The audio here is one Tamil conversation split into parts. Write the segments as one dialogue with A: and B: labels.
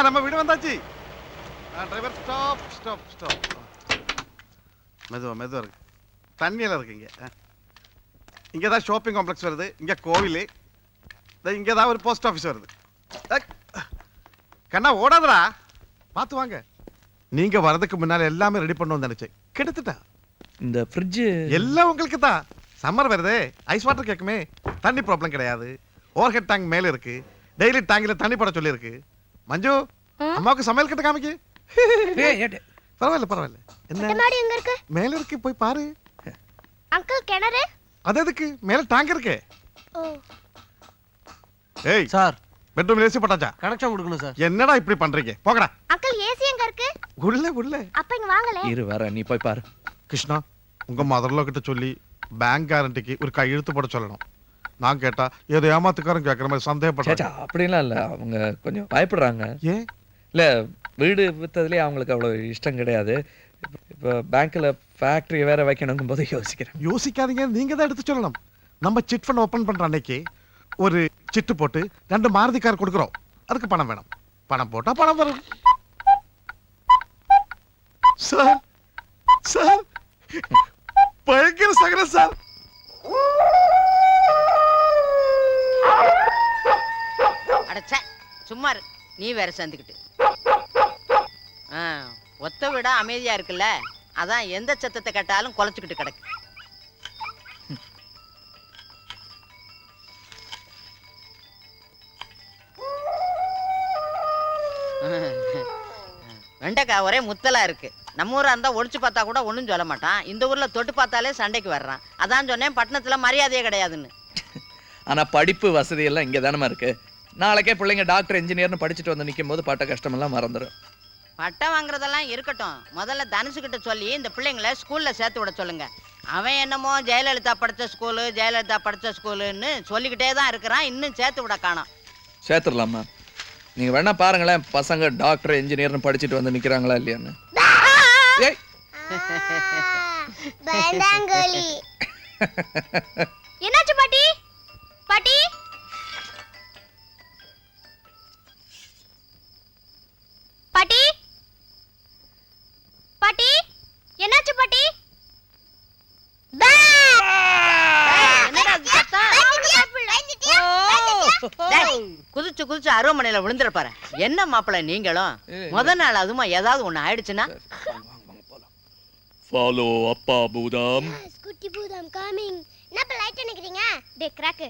A: நம்ம வீடு வந்தாச்சு. Driver stop stop stop. மெதுவா இருக்கு. தண்ணியில் இருக்குங்க. இங்கே தான் ஷாப்பிங் காம்ப்ளெக்ஸ் வருது, இங்கே கோவில், இங்கே தான் ஒரு போஸ்ட் ஆஃபீஸ் வருது. கண்ணா ஓடாதடா, பார்த்து வாங்க. நீங்க வரதுக்கு முன்னால எல்லாமே ரெடி பண்ணணும்னு நினைச்சேன், கெடுத்துட்டா.
B: இந்த ஃப்ரிட்ஜ்
A: எல்லாம் உங்களுக்கு தான். சம்மர் வருது, ஐஸ் வாட்டர் கேட்குமே. தண்ணி ப்ராப்ளம் கிடையாது. ஓவர் ஹெட் டேங்க் மேல இருக்கு. டெய்லி டேங்க்ல தண்ணி போட சொல்லி இருக்கு. மஞ்சு, அம்மாவுக்கு சமையல் கிட்ட காமிக்கு. பரவாயில்ல.
C: என்ன எங்க இருக்கு?
A: மேல இருக்கு, போய் பாரு.
C: அங்கிள் கிணறு
A: அது எதுக்கு? மேல டேங்க் இருக்கு. ஏய்
D: சார்,
A: பெட்ரூம்ல ஏசி போட்டாச்சா?
D: கனெக்ஷன் கொடுக்கணும் சார்.
A: என்னடா இப்படி பண்றீங்க? போங்கடா.
C: அங்கிள் ஏசி எங்க இருக்கு?
A: உள்ள.
C: அப்ப இங்க வாங்கல.
B: இரு வர, நீ போய் பாரு.
A: கிருஷ்ணா, உங்க மதர்லோ கிட்ட சொல்லி பேங்க் கேரண்டிக்கு ஒரு கையெழுத்து போட சொல்லணும். நான் கேட்டா ஏதோ ஏமாத்துக்காரன் கேட்கற மாதிரி சந்தேகப்படுறாங்க.
B: அப்படிலாம் இல்ல, அவங்க கொஞ்சம் பயப்படுறாங்க.
A: ஏன்?
B: இல்ல, வீடு வித்ததுலேயே அவங்களுக்கு அவ்வளோ இஷ்டம் கிடையாது. இப்போ பேங்க்ல ஃபேக்டரி வேற வைக்கணுங்கும் போது யோசிக்கிறேன்.
A: யோசிக்காதீங்க, நீங்க தான் எடுத்து சொல்லணும். நம்ம சிட் ஃபண்ட் ஓபன் பண்ற அன்னைக்கு ஒரு சிட்டு போட்டு 2 மாருதி கார் கொடுக்குறோம். அதுக்கு பணம் வேணும். பணம் போட்டா பணம் வரும். சார் பயங்கர சகல சார்.
E: அடச்சே, சும்மா நீ வேற சேர்ந்துக்கிட்டு. ஒத்த விட அமைதியா இருக்குல்ல, அதான் எந்த சத்தத்தை கேட்டாலும் குலைச்சுக்கிட்டு கிடக்கு. வெண்டைக்காய் ஒரே முத்தலா இருக்கு. நம்ம ஊரா இருந்தா ஒழிச்சு பார்த்தா கூட ஒண்ணும் சொல்ல மாட்டான். இந்த ஊர்ல தொட்டு பார்த்தாலே சண்டைக்கு வர்றான். அதான் சொன்னேன், பட்டணத்துல மரியாதையே கிடையாதுன்னு.
B: ஆனா படிப்பு வசதி எல்லாம் இங்க தானமா இருக்கு. நாளைக்கே பிள்ளைங்க டாக்டர் இன்ஜினியர்னு படிச்சுட்டு வந்து நிற்கும் போது பட்ட கஷ்டமெல்லாம் மறந்துடும்.
E: பட்டம் வாங்குறதெல்லாம் இருக்கட்டும், முதல்ல தனுசுகிட்ட சொல்லி இந்த பிள்ளைங்களை ஸ்கூல்ல சேர்த்து விட சொல்லுங்க. அவன் என்னமோ ஜெயலலிதா படிச்ச ஸ்கூலுன்னு சொல்லிக்கிட்டே தான் இருக்கிறான். இன்னும் சேர்த்து விட காணோம்.
B: சேர்த்துடலாமா? நீங்க வேணா பாருங்களேன், பசங்க டாக்டர் இன்ஜினியர்னு படிச்சுட்டு வந்து நிக்கிறாங்களா இல்லையான்னு.
C: என்னாச்சு பாட்டி? பாட்டி பாட்டி பாட்டி என்னாச்சு பாட்டி?
E: குதிச்சு அருவமனையில விழுந்துட பாரு. என்ன மாப்பிள்ள நீங்களும் முத நாள் அதுமா ஏதாவது ஒண்ணு ஆயிடுச்சுன்னா?
B: ஃபாலோ அப்பா பூதம்.
C: குட்டி பூதம் கமிங். என்னப்பா லைட் அணைக்கிறீங்க? டே கிராக்,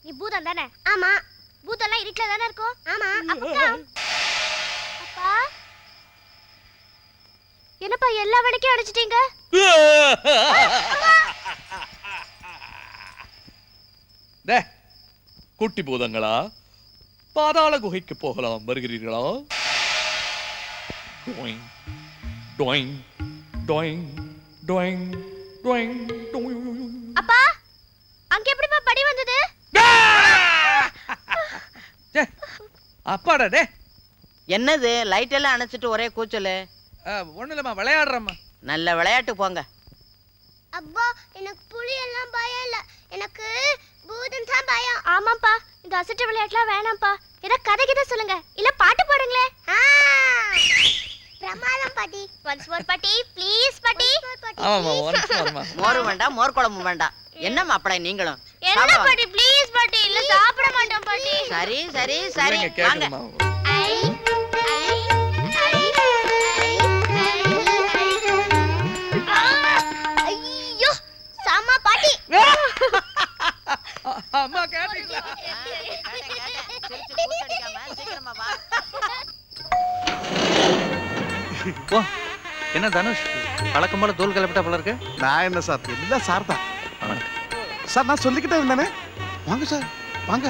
C: நீ பூதம் தானே? ஆமா. பூதம்லாம் இருட்டுல தானே இருக்கும். ஆமா. அப்பா என்னப்பா எல்லா வடைக்கும் அடிச்சிட்டீங்க?
B: டே குட்டி பூதங்களா, பாதாள குகைக்கு போகலாம், வருகிறீர்களா? டொயிங் டொயிங் டொயிங் டொயிங் டொயிங் டொயிங்.
C: அப்பா அங்க எப்படிப்பா படி வந்தது?
B: அப்பாடா டே.
E: என்னது லைட் எல்லாம் அணைச்சிட்டு ஒரே கூச்சலு?
B: ஒண்ணு இல்லம்மா, விளையாடுறம்மா.
E: நல்ல விளையாட்டு போங்க.
C: அப்பா எனக்கு புலி எல்லாம் பயம் இல்ல, எனக்கு பூதம் தான் பயம். ஆமாப்பா, இந்த அசட்டு விளையாட்டுலாம் வேணாம்ப்பா. ஏதோ கதை கிட்ட சொல்லுங்க, இல்ல பாட்டு பாடுங்களே. பிரமாதம் பாட்டி. ஒன்ஸ் மோர் பாட்டி, ப்ளீஸ் பாட்டி.
B: ஆமாமா, ஒன்ஸ் மோர்மா.
E: மோர் வேண்டாம், மோர் குழம்பு வேண்டாம். என்ன மாப்பிள்ளை நீங்களும்?
C: என்ன பாட்டி ப்ளீஸ் பாட்டி, இல்ல சாப்பிட மாட்டோம் பாட்டி.
E: சரி வாங்க.
C: ஐயோ சாமா பாட்டி.
B: அம்மா கேட்டீங்களா?
E: சீக்கிரமா வா.
D: ஓ, என்ன தனுஷ் வழக்கம் போல தோல் கிளப்பிட்டா போல இருக்கு.
A: நான் என்ன சார், எல்லாம் சார் தான். சார் நான் சொல்லிக்கிட்டே இருந்தேனே. வாங்க சார் வாங்க.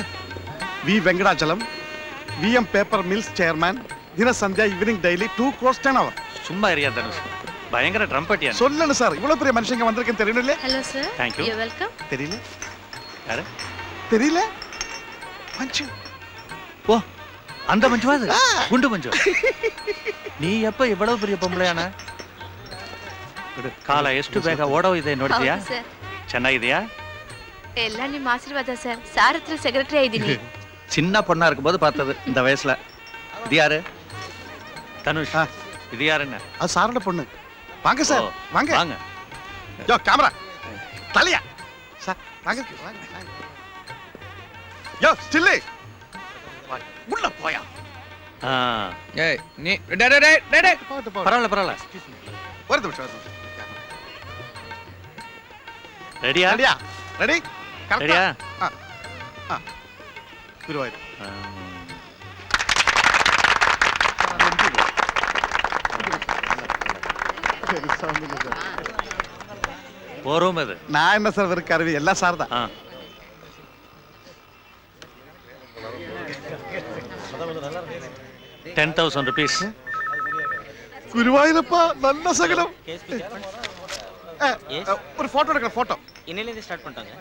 A: V Venkatachalam, VM paper mills chairman, Dina Sandhya evening daily 2 crores 10 hours.
D: சும்மா இருயா தனுஷ், பயங்கர ட்ரம்பட்டியா.
A: சொல்லணும் சார், இவ்வளவு பெரிய மனுஷங்க வந்திருக்கேன்னு தெரியல இல்ல?
F: Hello sir.
D: Thank you.
F: You welcome.
A: தெரியல
D: யாரு?
A: தெரியல. மஞ்சு.
D: ஓ, அந்த மஞ்சுவா? அது குண்டு மஞ்சு. ನೀ ಯಪ್ಪ ಇவ்வளவு பெரிய பொம்பளையான? ಕಾಲ ಎಷ್ಟು ಬೇಗ ಓಡೋಗಿದೆ ನೋಡ್ತೀಯಾ? ಚೆನ್ನಾಗಿದೆಯಾ?
F: ಎಲ್ಲ ನಿಮ್ಮ ಆಶೀರ್ವಾದ ಸರ್. ಸಾರ್ ಹತ್ರ ಸೆಕ್ರೆಟರಿ ಆಗಿದ್ದೀನಿ.
D: சின்ன பொண்ணா இருக்கும்போது பார்த்தது இந்த வயசுல. இது யாரு? தனுஷ்
A: ஆ.
D: இது யார் என்ன
A: அது சாரோட பொண்ணு வாங்க சார்
D: ஓ,
A: வாங்க
D: வாங்க
A: யோ கேமரா தலையா சார் வாங்க வாங்க வாங்க. யோ ஸ்டில்லு உள்ள போயா
D: ஆ,
B: ஏய் நீ டேய் டேய் டேய் டேய் டேய்
A: போட்டு போ
D: பரவாயில்ல பரவாயில்ல
A: ஒரு நிமிஷம்
D: ரெடியா
A: ரெடியா ரெடி
D: ரெடியா
A: குருவாயூர்
D: போறோம் அது
A: நான் என்ன சார் வெறும் கருவி எல்லாம் சார் தான்
D: ஆ ₹10,000
A: ഗുരുവായൂരപ്പ നല്ല സകലം ஒரு போட்டோ எடுக்கிற போட்டோ
G: இன்னிலிருந்து ஸ்டார்ட் பண்ணிட்டாங்க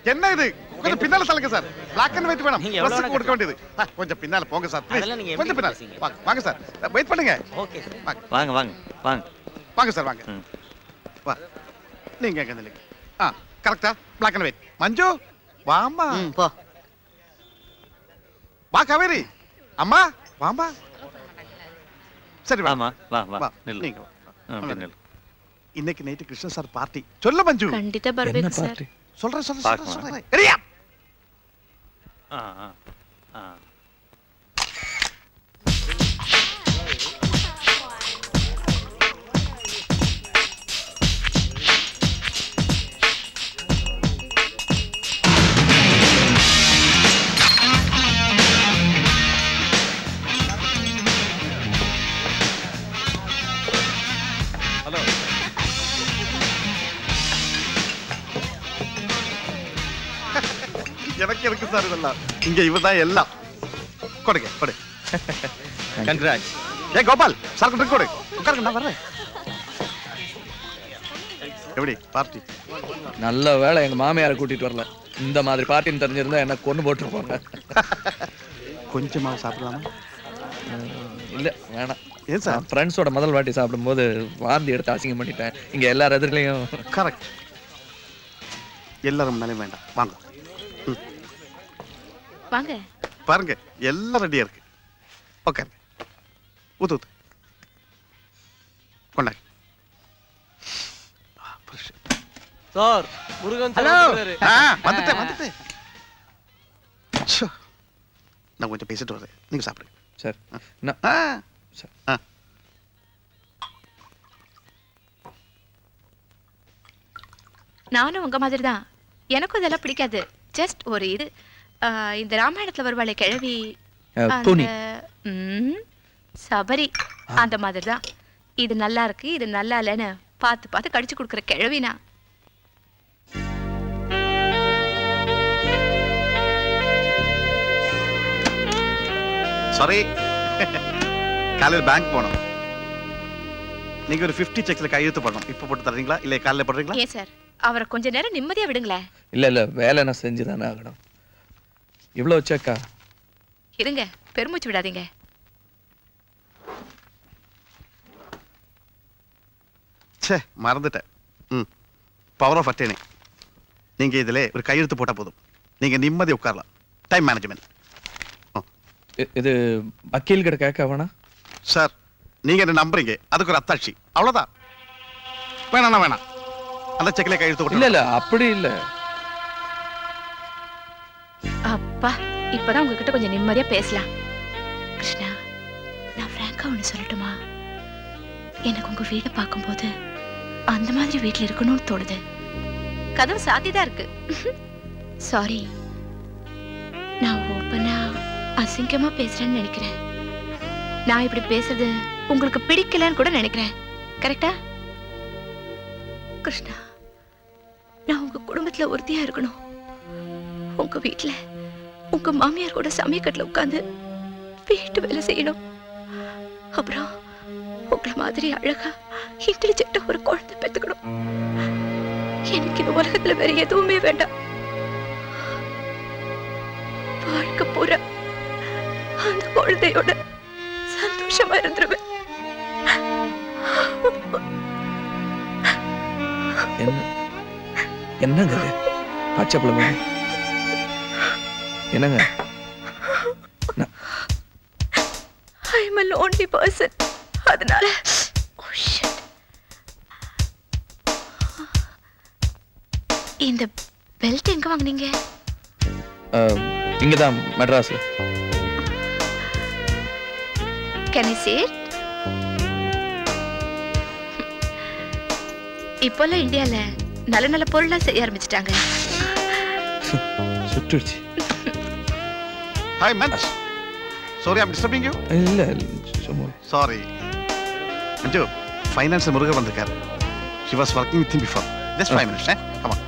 A: என்ன இது கொஞ்சம் பின்னால தள்ளுங்க சார் பிளாக் அண்ட் ஒயிட் வேணும்
G: நீங்க எவ்வளவு
A: ப்ளஸ் கொடுக்க வேண்டியது கொஞ்சம் பின்னால போங்க சார் please.
G: அதெல்லாம் நீங்க எப்படி
A: கொஞ்சம் பின்னால
G: பேசுறீங்க?
A: வாங்க சார் வெயிட் பண்ணுங்க
G: ஓகே சார்
D: வாங்க வாங்க வாங்க
A: வாங்க சார் வாங்க
D: ம்.
A: வா நீங்க எங்க நில்லுங்க கரெக்டா பிளாக் அண்ட் ஒயிட் மஞ்சு வாமா
E: போ
A: வா காவேரி அம்மா வாமா சரி வா
D: ஆமா வா வா
A: வா
D: நில்லு
A: நீங்க வா.
D: ஆ, அப்படி நில்லு
A: இன்னைக்கு நைட்டு கிருஷ்ண சார் பார்ட்டி சொல்ல மஞ்சு
F: ಖಂಡಿತ
B: என்ன
F: ಬರ್ಬೇಕು ಸರ್
B: பார்ட்டி
A: சொல்றேன்
D: பார்க்கலாம்.
A: சொல்றேன் ரெடியா
D: ஆ ஆ ஆ
A: ஹலோ எனக்கு இருக்கு சார் இதெல்லாம் இங்க இவதான் எல்லாம் கொடுங்க கொடு கங்க்ராட்ஸ் ஏ கோபால் சார் கொடு கொடு உட்காருங்க நான் வர்றேன் எப்படி பார்ட்டி
B: நல்ல வேளை எங்க மாமியாரை கூட்டிட்டு வரல இந்த மாதிரி பார்ட்டின்னு தெரிஞ்சிருந்தா என்ன கொண்டு போட்டுருப்பாங்க
A: கொஞ்சமாக சாப்பிடலாமா
B: இல்ல வேணாம்
A: ஏன் சார்
B: ஃப்ரெண்ட்ஸோட முதல் வாட்டி சாப்பிடும்போது வாந்தி எடுத்து அசிங்கம் பண்ணிட்டேன் இங்க எல்லார் எதிரிலையும்
A: கரெக்ட் எல்லாரும் முன்னாலே வேண்டாம் வாங்க ம்,
F: வாங்க
A: பாருங்க எல்லாம் ரெடியா இருக்கு ஓகே ஊத்து ஊத்து கொண்டாங்க
G: சார் முருகன்
A: ஹலோ வந்துட்டேன் வந்துட்டேன் ச்சோ, நான் கொஞ்சம் பேசிட்டு வரேன் நீங்க சாப்பிடுங்க
B: சரி நான்
A: ஆ
B: சரி.
A: ஆ
F: நானும் உங்க மாதிரி தான் எனக்கும் இதெல்லாம் பிடிக்காது ஜஸ்ட் ஒரு இது இந்த ராமாயணத்துல வருவாளே கிழவி
B: துணி
F: சபரி அந்த மாதிரி தான் இது நல்லா இருக்கு இது நல்லா இல்லைன்னு பார்த்து பார்த்து கடிச்சு கொடுக்குற கிழவினா
A: சாரி காலையில் பேங்க் போனோம் நீங்க ஒரு 50 செக்ஸ்ல கையெழுத்து பண்ணணும் இப்போ போட்டு தரீங்களா இல்ல காலையில போடுறீங்களா
F: ஏன் சார் அவரை கொஞ்ச நேரம் நிம்மதியா விடுங்களேன்
B: இல்ல இல்ல வேலை நான் செஞ்சுதானே ஆகணும் இவ்வளவு செக்கா
F: இருங்க பெருமூச்சு விடாதீங்க
A: ச்சே மறந்துட்டேன் ம் பவர் ஆஃப் அட்டேனி நீங்க இதுல ஒரு கையெழுத்து போட்டா போதும் நீங்க நிம்மதி உட்காரலாம் டைம் மேனேஜ்மெண்ட்
B: இது வக்கீல் கிட்ட கேட்க வேணா
A: சார் நீங்க என்ன நம்புறீங்க அதுக்கு ஒரு அத்தாட்சி அவ்வளவுதான் வேணாம் வேணாம் அந்த செக்ல கையெழுத்து
B: இல்ல
A: போட்டு
B: இல்ல அப்படி இல்ல
F: அப்பா இப்பதான் உங்ககிட்ட கொஞ்சம் நிம்மதியா பேசலாம் கிருஷ்ணா நான் ஃப்ராங்கா ஒன்று சொல்லட்டுமா எனக்கு உங்க வீடை பார்க்கும்போது அந்த மாதிரி வீட்டில் இருக்கணும்னு தோணுது கதவு சாத்திதான் இருக்கு சாரி நான் ஓப்பனா அசிங்கமா பேசுறேன்னு நினைக்கிறேன் நான் இப்படி பேசுறது உங்களுக்கு பிடிக்கலன்னு கூட நினைக்கிறேன் கரெக்டா கிருஷ்ணா நான் உங்க குடும்பத்துல ஒருத்தியா இருக்கணும் உங்க வீட்டுல உங்க மாமியார் கூட சமயக்கட்டுல உட்கார்ந்து வீட்டு வேலை செய்யணும் அப்புறம் உங்களை மாதிரி அழகா இன்டெலிஜென்ட்டா ஒரு குழந்தை பெத்துக்கணும் எனக்கு இந்த உலகத்துல வேற எதுவுமே வேண்டாம் வாழ்க்கை பூரா அந்த குழந்தையோட சந்தோஷமா இருந்துருவேன்
B: என்ன என்னங்க இது பச்சை பிள்ளை என்னங்க
F: I'm alone. lonely person. அதனால oh shit. இந்த பெல்ட் எங்க வாங்குனீங்க?
B: இங்கே தான் மெட்ராஸில்.
F: Can I see it? இப்போல்லாம் இந்தியால நல்ல நல்ல பொருள்லாம் செய்ய ஆரம்பிச்சிட்டாங்க.
B: சுட்டுடுச்சு.
A: Hi mans. Sorry I'm disturbing you.
B: இல்லை சும்மா.
A: சாரி மஞ்சு, ஃபைனான்ஸ் முருகன் வந்திருக்கார். She was working with him before. Just 5 minutes. Come on.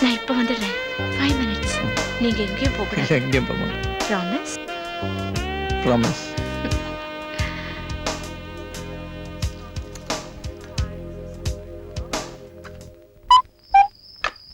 F: நான் இப்போ வந்துடுறேன். 5 minutes. நீங்க எங்கேயும் போக கூடாது.
B: எங்கேயும் போக மாட்டேன்.
F: Promise?
B: ப்ராமிஸ்.